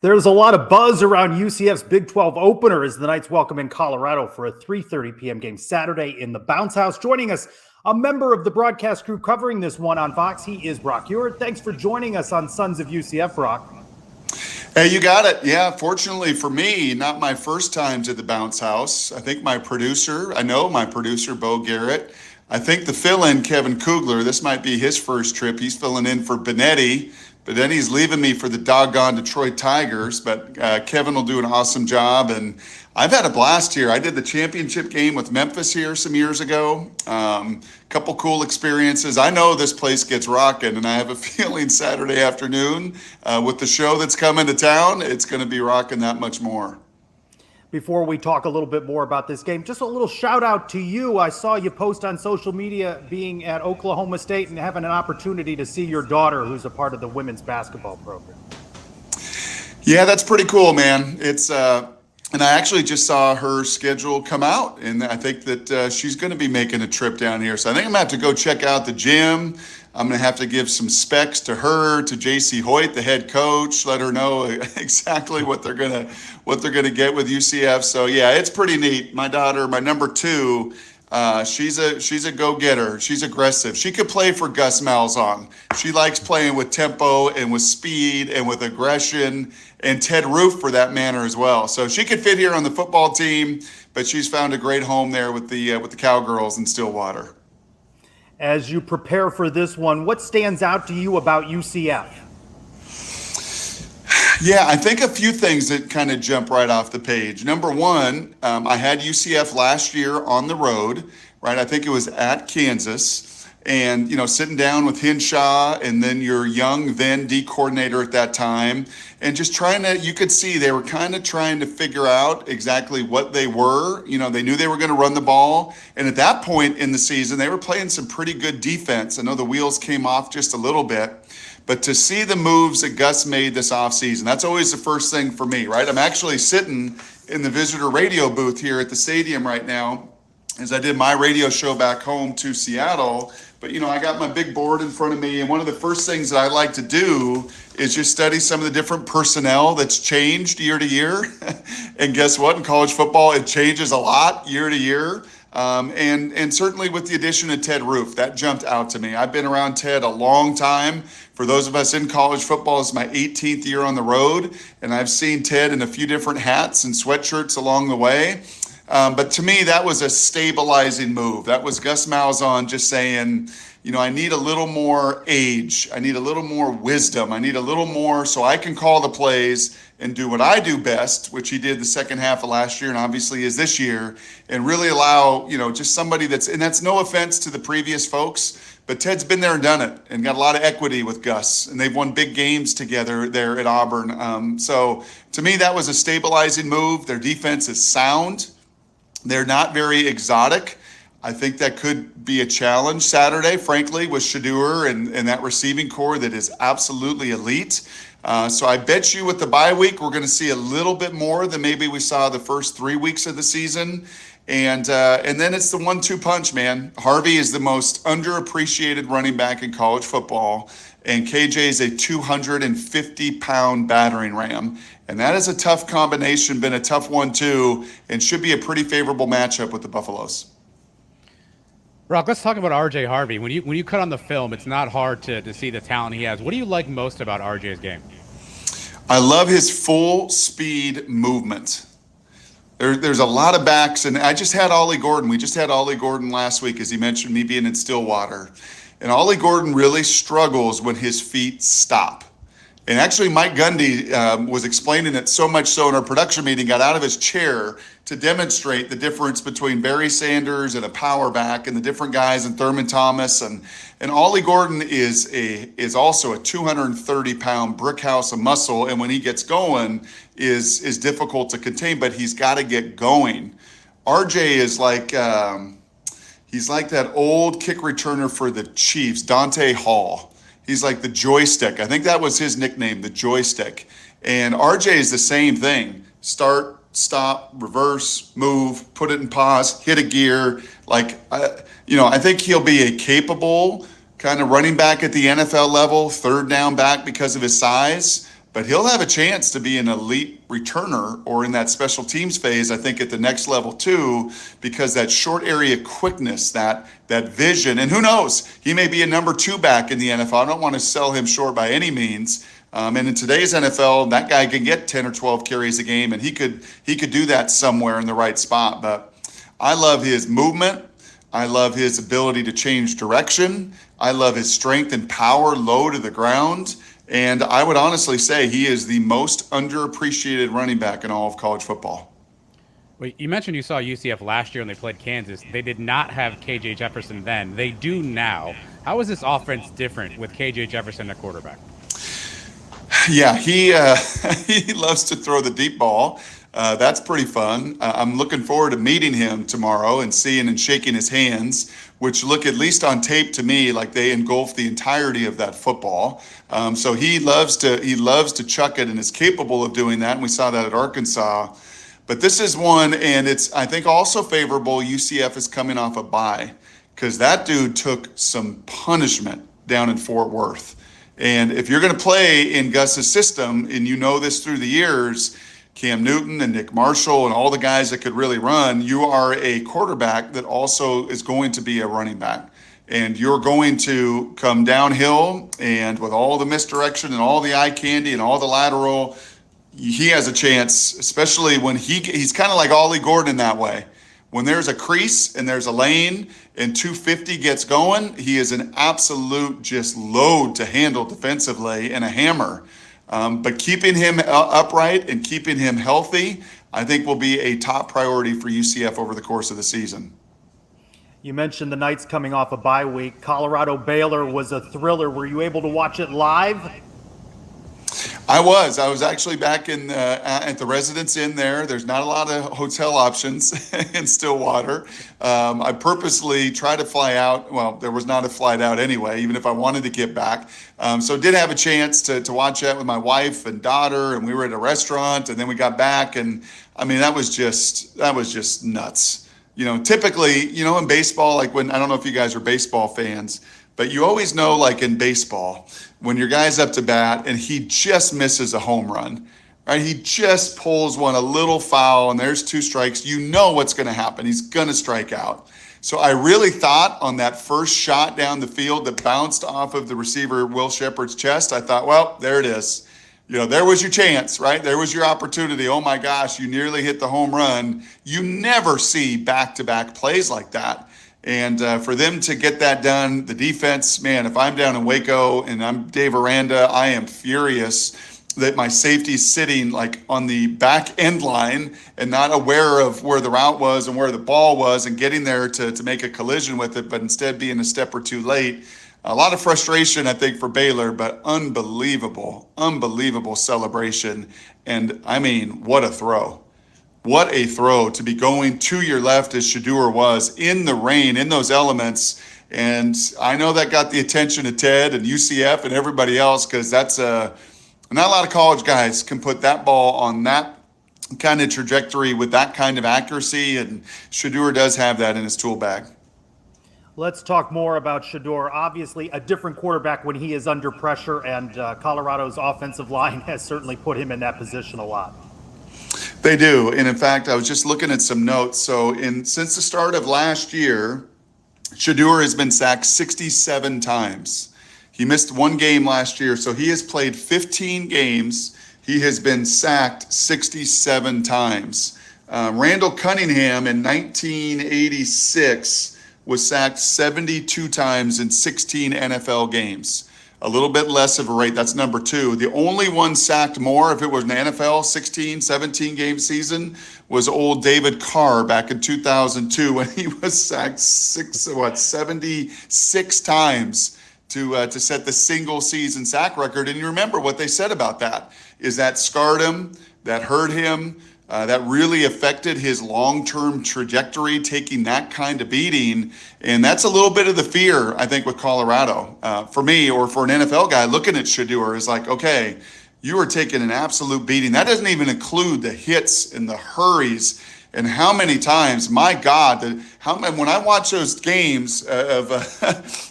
There's a lot of buzz around UCF's Big 12 opener as the Knights welcome in Colorado for a 3:30 p.m. game Saturday in the Bounce House. Joining us, a member of the broadcast crew covering this one on Fox, he is Brock Huard. Thanks for joining us on Sons of UCF, Brock. Hey, you got it. Yeah, fortunately for me, not my first time to the Bounce House. I think my producer, Bo Garrett. I think the fill-in, Kevin Kugler, this might be his first trip. He's filling in for Benetti. But then he's leaving me for the doggone Detroit Tigers. But Kevin will do an awesome job. And I've had a blast here. I did the championship game with Memphis here some years ago. Couple cool experiences. I know this place gets rocking, and I have a feeling Saturday afternoon with the show that's coming to town, it's going to be rocking that much more. Before we talk a little bit more about this game, just a little shout out to you. I saw you post on social media being at Oklahoma State and having an opportunity to see your daughter, who's a part of the women's basketball program. Yeah, that's pretty cool, man. It's and I actually just saw her schedule come out, and I think that she's going to be making a trip down here. So I think I'm going to have to go check out the gym. I'm going to have to give some specs to her, to JC Hoyt, the head coach, let her know exactly what they're going to get with UCF. So yeah, it's pretty neat. My daughter, my number two, she's a go-getter. She's aggressive. She could play for Gus Malzahn. She likes playing with tempo and with speed and with aggression, and Ted Roof for that matter as well. So she could fit here on the football team, but she's found a great home there with the Cowgirls in Stillwater. As you prepare for this one, what stands out to you about UCF? Yeah, I think a few things that kind of jump right off the page. Number one, I had UCF last year on the road, right? I think it was at Kansas. And, sitting down with Hinshaw and then your young then D coordinator at that time, and just you could see they were kind of trying to figure out exactly what they were. They knew they were going to run the ball. And at that point in the season, they were playing some pretty good defense. I know the wheels came off just a little bit. But to see the moves that Gus made this offseason, that's always the first thing for me, right? I'm actually sitting in the visitor radio booth here at the stadium right now as I did my radio show back home to Seattle. But, I got my big board in front of me, and one of the first things that I like to do is just study some of the different personnel that's changed year to year. And guess what? In college football, it changes a lot year to year. And certainly with the addition of Ted Roof, that jumped out to me. I've been around Ted a long time. For those of us in college football, it's my 18th year on the road, and I've seen Ted in a few different hats and sweatshirts along the way. But to me, that was a stabilizing move. That was Gus Malzahn just saying, I need a little more age. I need a little more wisdom. I need a little more so I can call the plays and do what I do best, which he did the second half of last year and obviously is this year, and really allow, just somebody and that's no offense to the previous folks, but Ted's been there and done it and got a lot of equity with Gus, and they've won big games together there at Auburn. So to me, that was a stabilizing move. Their defense is sound. They're not very exotic. I think that could be a challenge Saturday, frankly, with Shedeur and that receiving core that is absolutely elite. So I bet you with the bye week, we're going to see a little bit more than maybe we saw the first 3 weeks of the season. And then it's the 1-2 punch, man. Harvey is the most underappreciated running back in college football, and KJ is a 250-pound battering ram. And that is a tough combination, been a tough one too, and should be a pretty favorable matchup with the Buffaloes. Brock, let's talk about RJ Harvey. When you cut on the film, it's not hard to see the talent he has. What do you like most about RJ's game? I love his full speed movement. There's a lot of backs, and I just had Ollie Gordon. We just had Ollie Gordon last week, as he mentioned, me being in Stillwater. And Ollie Gordon really struggles when his feet stop. And actually, Mike Gundy was explaining it so much so in our production meeting, got out of his chair to demonstrate the difference between Barry Sanders and a power back and the different guys and Thurman Thomas. And Ollie Gordon is also a 230-pound brick house of muscle. And when he gets going, is difficult to contain, but he's got to get going. RJ is like he's like that old kick returner for the Chiefs, Dante Hall. He's like the joystick. I think that was his nickname, the joystick. And RJ is the same thing. Start, stop, reverse, move, put it in pause, hit a gear. I think he'll be a capable kind of running back at the NFL level, third down back because of his size. but he'll have a chance to be an elite returner or in that special teams phase, I think, at the next level too, because that short area quickness, that vision, and who knows, he may be a number 2 back in the NFL. I don't want to sell him short by any means. And in today's NFL, that guy can get 10 or 12 carries a game, and he could do that somewhere in the right spot. But I love his movement. I love his ability to change direction. I love his strength and power low to the ground. And I would honestly say he is the most underappreciated running back in all of college football. Well, you mentioned you saw UCF last year when they played Kansas. They did not have KJ Jefferson then. They do now. How is this offense different with KJ Jefferson at quarterback? Yeah, he he loves to throw the deep ball. That's pretty fun. I'm looking forward to meeting him tomorrow and seeing and shaking his hands, which look, at least on tape to me, like they engulf the entirety of that football. So he loves to chuck it and is capable of doing that. And we saw that at Arkansas. But this is one, and it's, I think, also favorable. UCF is coming off a bye because that dude took some punishment down in Fort Worth. And if you're going to play in Gus's system, and you know this through the years, Cam Newton and Nick Marshall and all the guys that could really run, you are a quarterback that also is going to be a running back. And you're going to come downhill, and with all the misdirection and all the eye candy and all the lateral, he has a chance, especially when he's kind of like Ollie Gordon in that way. When there's a crease and there's a lane and 250 gets going, he is an absolute just load to handle defensively and a hammer. But keeping him upright and keeping him healthy, I think will be a top priority for UCF over the course of the season. You mentioned the Knights coming off a bye week. Colorado-Baylor was a thriller. Were you able to watch it live? I was actually back in at the Residence Inn there. There's not a lot of hotel options in Stillwater. I purposely tried to fly out. Well, there was not a flight out anyway, even if I wanted to get back. So did have a chance to watch that with my wife and daughter, and we were at a restaurant, and then we got back, and I mean that was just nuts. You know, typically, you know, in baseball, like when, I don't know if you guys are baseball fans, but you always know, like in baseball, when your guy's up to bat and he just misses a home run, right? He just pulls one a little foul and there's 2 strikes. You know what's going to happen. He's going to strike out. So I really thought on that first shot down the field that bounced off of the receiver, Will Shepard's chest, I thought, well, there it is. You know, there was your chance, right? There was your opportunity. Oh my gosh, you nearly hit the home run. You never see back-to-back plays like that. And for them to get that done, the defense, man, if I'm down in Waco and I'm Dave Aranda, I am furious that my safety's sitting like on the back end line and not aware of where the route was and where the ball was and getting there to make a collision with it, but instead being a step or 2 late. A lot of frustration, I think, for Baylor, but unbelievable celebration. And I mean, what a throw. What a throw to be going to your left as Shedeur was in the rain, in those elements. And I know that got the attention of Ted and UCF and everybody else, because that's not a lot of college guys can put that ball on that kind of trajectory with that kind of accuracy. And Shedeur does have that in his tool bag. Let's talk more about Shedeur. Obviously, a different quarterback when he is under pressure, and Colorado's offensive line has certainly put him in that position a lot. They do. And in fact, I was just looking at some notes. So since the start of last year, Shedeur has been sacked 67 times. He missed 1 game last year. So he has played 15 games. He has been sacked 67 times. Randall Cunningham in 1986 was sacked 72 times in 16 NFL games. A little bit less of a rate. That's number 2. The only one sacked more, if it was an NFL 16, 17 game season, was old David Carr back in 2002 when he was sacked 76 times to set the single season sack record. And you remember what they said about that is that scarred him, that hurt him, that really affected his long-term trajectory, taking that kind of beating. And that's a little bit of the fear, I think, with Colorado. For me, or for an NFL guy looking at Shedeur, is like, okay, you are taking an absolute beating. That doesn't even include the hits and the hurries. And how many times, my God, when I watch those games of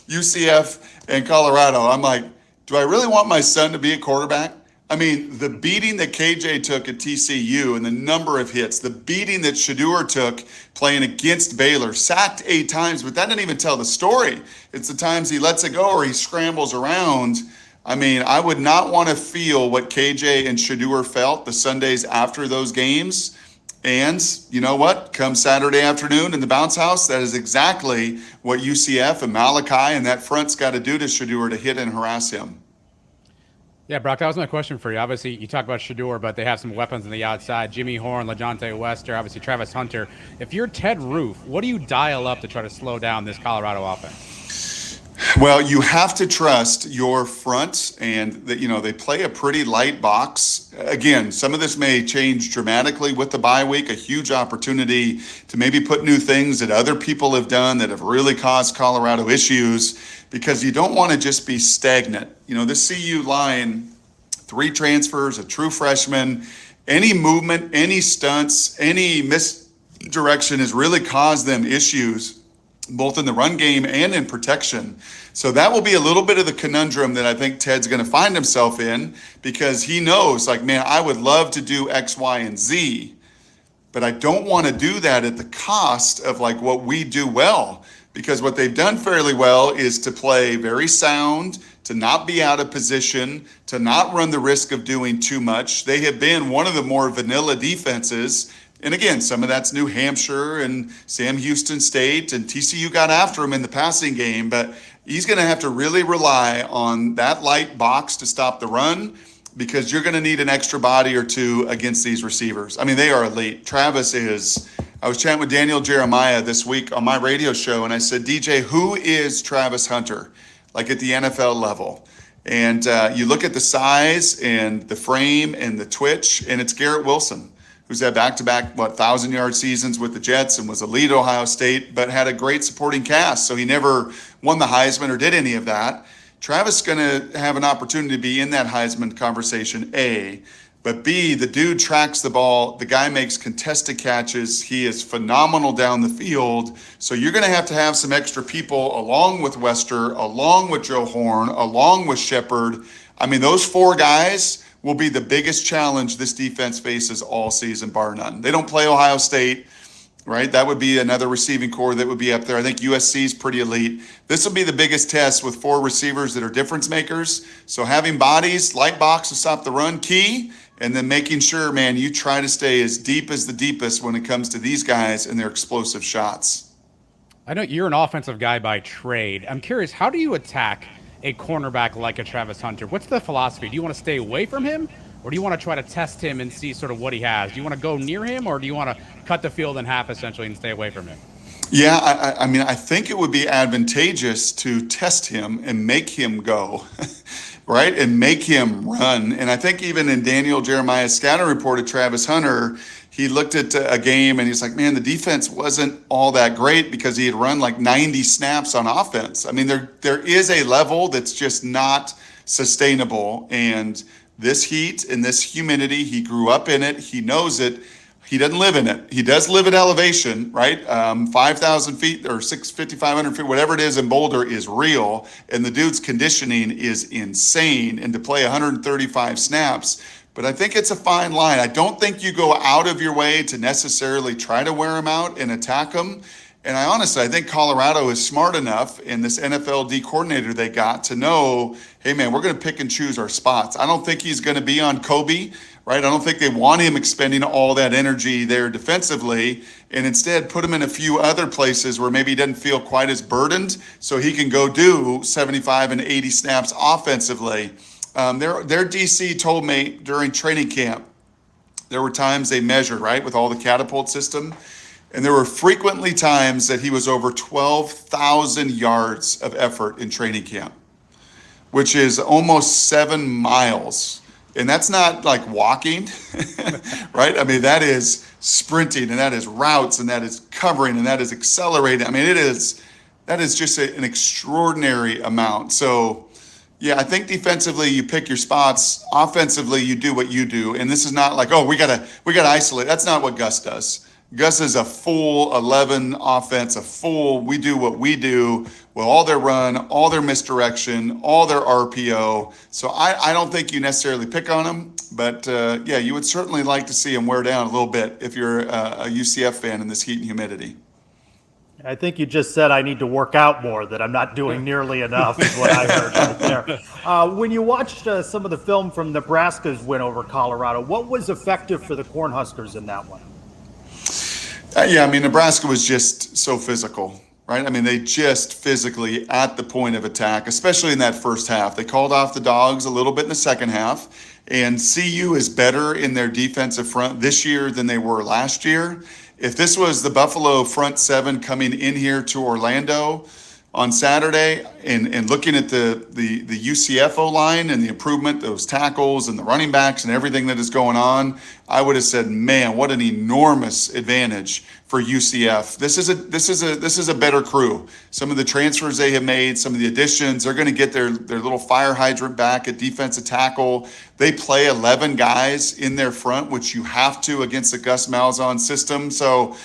UCF and Colorado, I'm like, do I really want my son to be a quarterback? I mean, the beating that KJ took at TCU and the number of hits, the beating that Shedeur took playing against Baylor, sacked 8 times, but that didn't even tell the story. It's the times he lets it go or he scrambles around. I mean, I would not want to feel what KJ and Shedeur felt the Sundays after those games. And you know what? Come Saturday afternoon in the bounce house, that is exactly what UCF and Malachi and that front's got to do to Shedeur to hit and harass him. Yeah, Brock, that was my question for you. Obviously, you talk about Shedeur, but they have some weapons on the outside. Jimmy Horn, LaJohntay Wester, obviously Travis Hunter. If you're Ted Roof, what do you dial up to try to slow down this Colorado offense? Well, you have to trust your front, and that they play a pretty light box. Again, some of this may change dramatically with the bye week, a huge opportunity to maybe put new things that other people have done that have really caused Colorado issues, because you don't want to just be stagnant. This CU line, 3 transfers, a true freshman, any movement, any stunts, any misdirection has really caused them issues, both in the run game and in protection. So that will be a little bit of the conundrum that I think Ted's going to find himself in, because he knows, like, man, I would love to do X, Y, and Z, but I don't want to do that at the cost of like what we do well. Because what they've done fairly well is to play very sound, to not be out of position, to not run the risk of doing too much. They have been one of the more vanilla defenses. And again, some of that's New Hampshire and Sam Houston State, and TCU got after him in the passing game. But he's going to have to really rely on that light box to stop the run, because you're going to need an extra body or two against these receivers. I mean, they are elite. Travis is... I was chatting with Daniel Jeremiah this week on my radio show, and I said, DJ, who is Travis Hunter, like at the NFL level? And you look at the size and the frame and the twitch, and it's Garrett Wilson, who's had back-to-back, 1,000-yard seasons with the Jets and was elite at Ohio State, but had a great supporting cast. So he never won the Heisman or did any of that. Travis is going to have an opportunity to be in that Heisman conversation, A. But B, the dude tracks the ball. The guy makes contested catches. He is phenomenal down the field. So you're going to have some extra people along with Wester, along with Joe Horn, along with Shepard. I mean, those 4 guys will be the biggest challenge this defense faces all season, bar none. They don't play Ohio State, right? That would be another receiving core that would be up there. I think USC is pretty elite. This will be the biggest test with 4 receivers that are difference makers. So having bodies, light box to stop the run, key. And then making sure, man, you try to stay as deep as the deepest when it comes to these guys and their explosive shots. I know you're an offensive guy by trade. I'm curious, how do you attack a cornerback like a Travis Hunter? What's the philosophy? Do you want to stay away from him, or do you want to try to test him and see sort of what he has? Do you want to go near him, or do you want to cut the field in half essentially and stay away from him? Yeah, I mean, I think it would be advantageous to test him and make him go, right? And make him run. And I think even in Daniel Jeremiah's scouting report of Travis Hunter, he looked at a game and he's like, man, the defense wasn't all that great because he had run like 90 snaps on offense. I mean, there is a level that's just not sustainable. And this heat and this humidity, he grew up in it. He knows it. He doesn't live in it. He does live at elevation, right? 5,000 feet or 5,500 feet, whatever it is in Boulder is real. And the dude's conditioning is insane. And to play 135 snaps, but I think it's a fine line. I don't think you go out of your way to necessarily try to wear him out and attack him. And I think Colorado is smart enough in this NFL D coordinator they got to know, hey man, we're going to pick and choose our spots. I don't think he's going to be on Kobe, right? I don't think they want him expending all that energy there defensively, and instead put him in a few other places where maybe he doesn't feel quite as burdened, so he can go do 75 and 80 snaps offensively. Their DC told me during training camp, there were times they measured, right, with all the catapult system, and there were frequently times that he was over 12,000 yards of effort in training camp, which is almost 7 miles. And that's not like walking, right? I mean, that is sprinting, and that is routes, and that is covering, and that is accelerating. I mean, that is just an extraordinary amount. So, yeah, I think defensively you pick your spots. Offensively, you do what you do. And this is not like, oh, we gotta isolate. That's not what Gus does. Gus is a full 11 offense, we do what we do. Well, all their run, all their misdirection, all their RPO. So I don't think you necessarily pick on them, but yeah, you would certainly like to see them wear down a little bit if you're a UCF fan in this heat and humidity. I think you just said I need to work out more, that I'm not doing nearly enough is what I heard right there. When you watched some of the film from Nebraska's win over Colorado, what was effective for the Cornhuskers in that one? Yeah, I mean, Nebraska was just so physical, right? I mean, they just physically at the point of attack, especially in that first half. They called off the dogs a little bit in the second half, and CU is better in their defensive front this year than they were last year. If this was the Buffalo front seven coming in here to Orlando on Saturday and looking at the UCF O-line and the improvement, those tackles and the running backs and everything that is going on, I would have said, man, what an enormous advantage for UCF. This is a better crew. Some of the transfers they have made, some of the additions, they're going to get their little fire hydrant back at defensive tackle. They play 11 guys in their front, which you have to against the Gus Malzahn system. So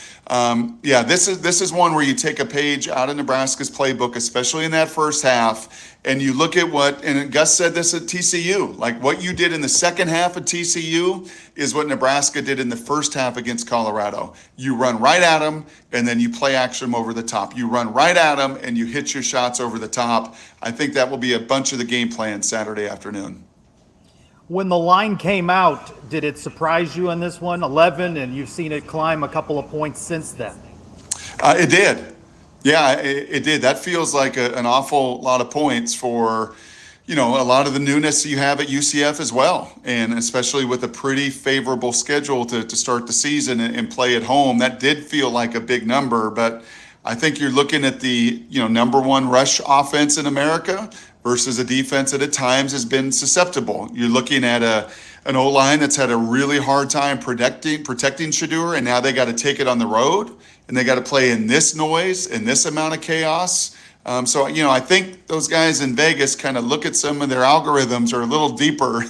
yeah, this is one where you take a page out of Nebraska's playbook, especially in that first half, and you look at and Gus said this at TCU, like what you did in the second half of TCU is what Nebraska did in the first half against Colorado. You run right at them, and then you play action over the top. You run right at them, and you hit your shots over the top. I think that will be a bunch of the game plan Saturday afternoon. When the line came out, did it surprise you on this one? 11, and you've seen it climb a couple of points since then. It did. Yeah, it did. That feels like an awful lot of points for, a lot of the newness you have at UCF as well. And especially with a pretty favorable schedule to start the season and play at home, that did feel like a big number. But I think you're looking at the, number one rush offense in America versus a defense that at times has been susceptible. You're looking at an O-line that's had a really hard time protecting Shedeur, and now they got to take it on the road, and they got to play in this noise and this amount of chaos. So, I think those guys in Vegas kind of look at some of their algorithms are a little deeper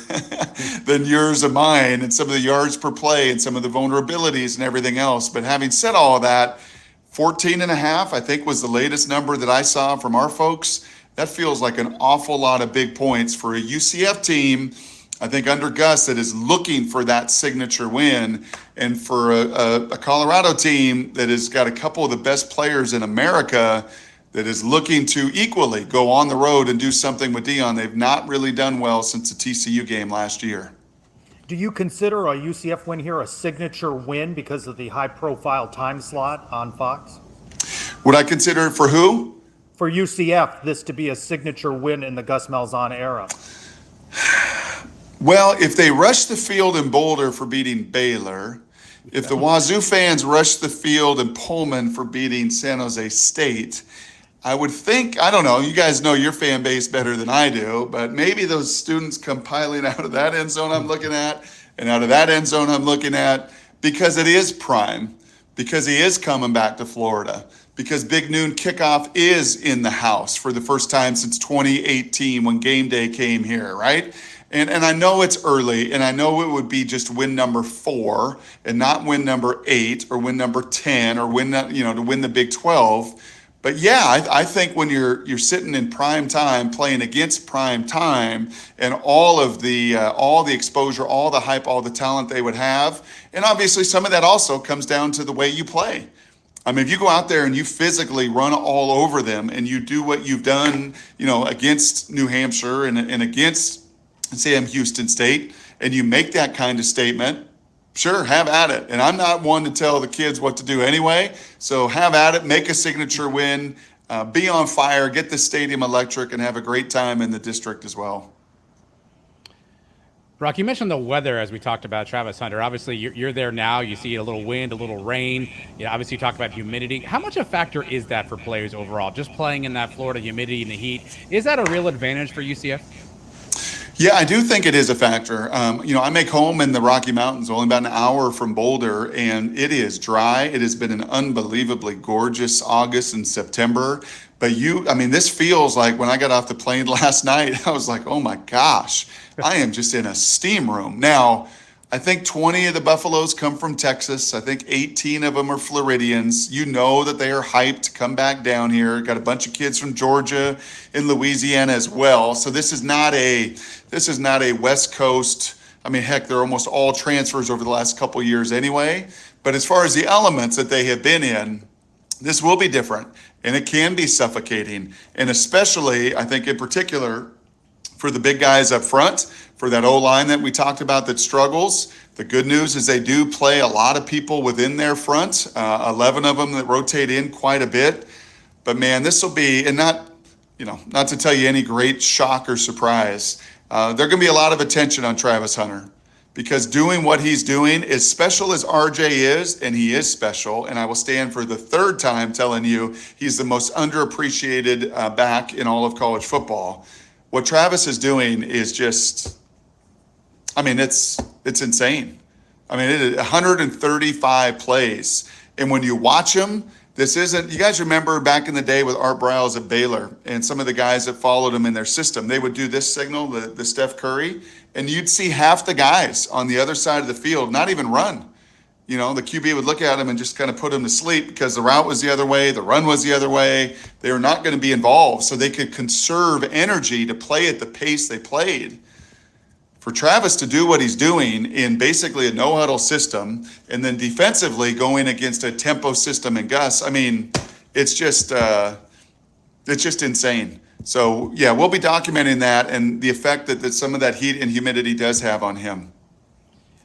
than yours and mine, and some of the yards per play and some of the vulnerabilities and everything else. But having said all of that, 14 and a half, I think, was the latest number that I saw from our folks. That feels like an awful lot of big points for a UCF team, I think, under Gus, that is looking for that signature win, and for a Colorado team that has got a couple of the best players in America that is looking to equally go on the road and do something with Deion. They've not really done well since the TCU game last year. Do you consider a UCF win here a signature win because of the high-profile time slot on Fox? Would I consider it for who? For UCF, this to be a signature win in the Gus Malzahn era? Well, if they rush the field in Boulder for beating Baylor, if the Wazoo fans rush the field in Pullman for beating San Jose State, I would think, I don't know, you guys know your fan base better than I do, but maybe those students come piling out of that end zone I'm looking at, and out of that end zone I'm looking at, because it is prime, because he is coming back to Florida, because Big Noon Kickoff is in the house for the first time since 2018 when game day came here, right? And I know it's early, and I know it would be just win number 4 and not win number 8 or win number 10 or win to win the Big 12. But yeah, I think when you're sitting in prime time playing against prime time and all the exposure, all the hype, all the talent they would have, and obviously some of that also comes down to the way you play. I mean, if you go out there and you physically run all over them and you do what you've done, against New Hampshire and against Sam Houston State, and you make that kind of statement, sure, have at it. And I'm not one to tell the kids what to do anyway. So have at it, make a signature win, be on fire, get the stadium electric, and have a great time in the district as well. Brock, you mentioned the weather as we talked about Travis Hunter. Obviously, you're there now. You see a little wind, a little rain. Obviously, you talk about humidity. How much a factor is that for players overall? Just playing in that Florida humidity and the heat, is that a real advantage for UCF? Yeah, I do think it is a factor. I make home in the Rocky Mountains, only about an hour from Boulder, and it is dry. It has been an unbelievably gorgeous August and September. But this feels like when I got off the plane last night, I was like, oh my gosh, I am just in a steam room. Now, I think 20 of the Buffaloes come from Texas. I think 18 of them are Floridians. You know that they are hyped to come back down here. Got a bunch of kids from Georgia and Louisiana as well. So this is not a West Coast. I mean, heck, they're almost all transfers over the last couple of years anyway. But as far as the elements that they have been in, this will be different, and it can be suffocating. And especially, I think in particular, for the big guys up front, for that O-line that we talked about that struggles. The good news is they do play a lot of people within their front, 11 of them that rotate in quite a bit. But man, this will be, and not to tell you any great shock or surprise, there going to be a lot of attention on Travis Hunter. Because doing what he's doing, as special as RJ is, and he is special, and I will stand for the third time telling you he's the most underappreciated back in all of college football. What Travis is doing is just, I mean, it's insane. I mean, it is 135 plays. And when you watch him, this isn't, you guys remember back in the day with Art Briles at Baylor and some of the guys that followed him in their system, they would do this signal, the Steph Curry, and you'd see half the guys on the other side of the field not even run. The QB would look at him and just kind of put him to sleep because the route was the other way, the run was the other way. They were not going to be involved, so they could conserve energy to play at the pace they played. For Travis to do what he's doing in basically a no-huddle system and then defensively going against a tempo system in Gus, I mean, it's just insane. So, yeah, we'll be documenting that and the effect that some of that heat and humidity does have on him.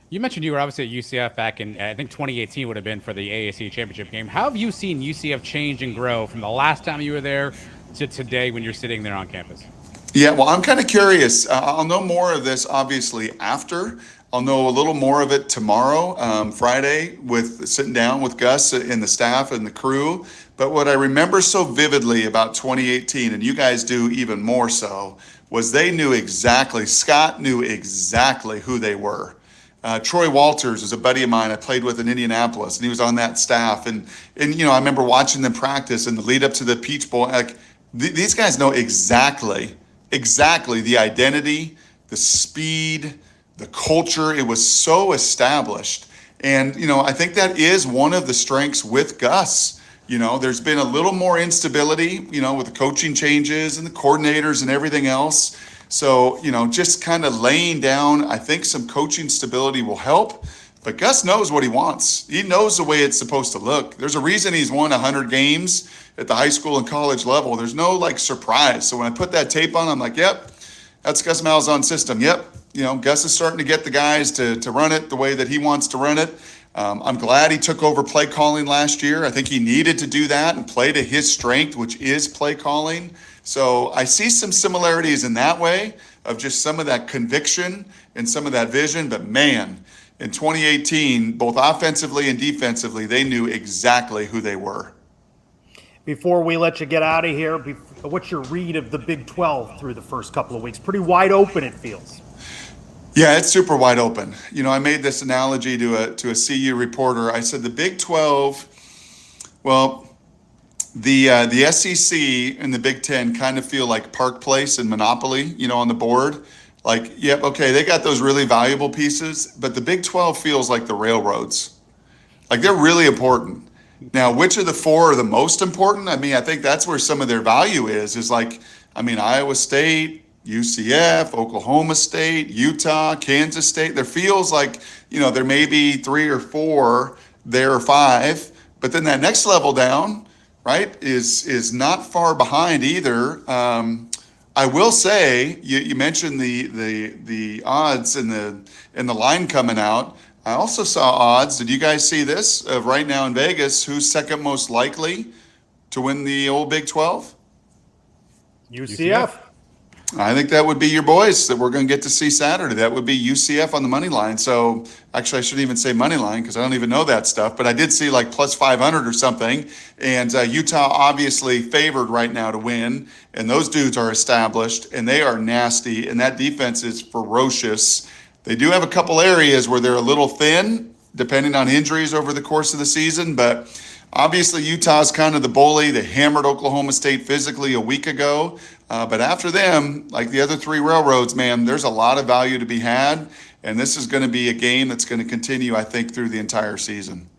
You mentioned you were obviously at UCF back in, I think 2018 would have been for the AAC championship game. How have you seen UCF change and grow from the last time you were there to today when you're sitting there on campus? Yeah, well, I'm kind of curious. I'll know more of this, obviously, after. I'll know a little more of it tomorrow, Friday, with sitting down with Gus and the staff and the crew. But what I remember so vividly about 2018, and you guys do even more so, was they knew exactly, Scott knew exactly who they were. Troy Walters is a buddy of mine I played with in Indianapolis, and he was on that staff. And I remember watching them practice in the lead up to the Peach Bowl. Like, these guys know exactly the identity, the speed, the culture. It was so established. And, I think that is one of the strengths with Gus. There's been a little more instability, with the coaching changes and the coordinators and everything else. So, just kind of laying down, I think some coaching stability will help. But Gus knows what he wants. He knows the way it's supposed to look. There's a reason he's won 100 games at the high school and college level. There's no surprise. So when I put that tape on, I'm like, yep, that's Gus Malzahn's system. Yep. Gus is starting to get the guys to run it the way that he wants to run it. I'm glad he took over play calling last year. I think he needed to do that and play to his strength, which is play calling. So I see some similarities in that way of just some of that conviction and some of that vision. But man, in 2018, both offensively and defensively, they knew exactly who they were. Before we let you get out of here, what's your read of the Big 12 through the first couple of weeks? Pretty wide open, it feels. Yeah, it's super wide open. I made this analogy to a CU reporter. I said the Big 12, well, the SEC and the Big 10 kind of feel like Park Place and Monopoly, on the board. Like, yep, okay, they got those really valuable pieces, but the Big 12 feels like the railroads. Like, they're really important. Now, which of the four are the most important? I mean, I think that's where some of their value is Iowa State, UCF, Oklahoma State, Utah, Kansas State. There feels like, there may be 3 or 4 there or 5, but then that next level down, right, is not far behind either. I will say, you mentioned the odds and the line coming out. I also saw odds. Did you guys see this of right now in Vegas? Who's second most likely to win the old Big 12? UCF. I think that would be your boys that we're going to get to see Saturday. That would be UCF on the money line. So actually, I shouldn't even say money line because I don't even know that stuff. But I did see plus 500 or something. And Utah obviously favored right now to win. And those dudes are established and they are nasty. And that defense is ferocious. They do have a couple areas where they're a little thin, depending on injuries over the course of the season. But obviously, Utah's kind of the bully. They hammered Oklahoma State physically a week ago. But after them, like the other 3 railroads, man, there's a lot of value to be had. And this is going to be a game that's going to continue, I think, through the entire season.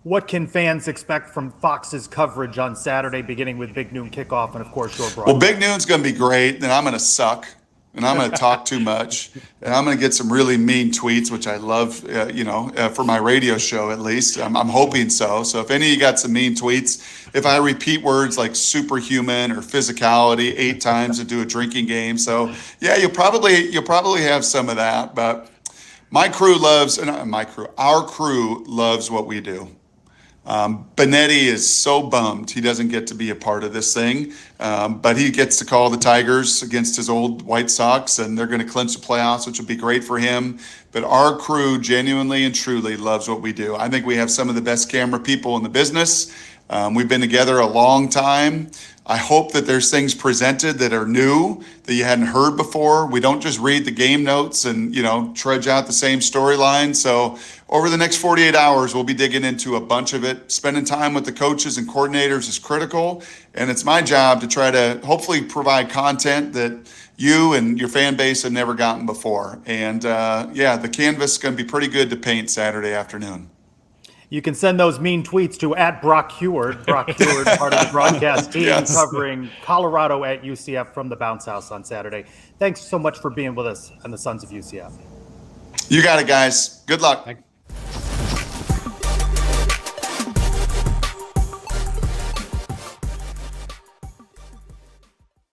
What can fans expect from Fox's coverage on Saturday, beginning with Big Noon kickoff and, of course, your broadcast? Well, Big Noon's going to be great. Then I'm going to suck. And I'm going to talk too much, and I'm going to get some really mean tweets, which I love, for my radio show at least. I'm hoping so. So if any of you got some mean tweets, if I repeat words like superhuman or physicality 8 times to do a drinking game, so yeah, you'll probably have some of that. But our crew loves what we do. Benetti is so bummed he doesn't get to be a part of this thing, but he gets to call the Tigers against his old White Sox, and they're going to clinch the playoffs, which would be great for him. But our crew genuinely and truly loves what we do. I think we have some of the best camera people in the business. We've been together a long time. I hope that there's things presented that are new that you hadn't heard before. We don't just read the game notes and, trudge out the same storyline. So over the next 48 hours, we'll be digging into a bunch of it. Spending time with the coaches and coordinators is critical. And it's my job to try to hopefully provide content that you and your fan base have never gotten before. And the canvas is going to be pretty good to paint Saturday afternoon. You can send those mean tweets to @Brock Huard. Brock Huard, part of the broadcast team, Yes. covering Colorado at UCF from the Bounce House on Saturday. Thanks so much for being with us on the Sons of UCF. You got it, guys. Good luck. Thanks.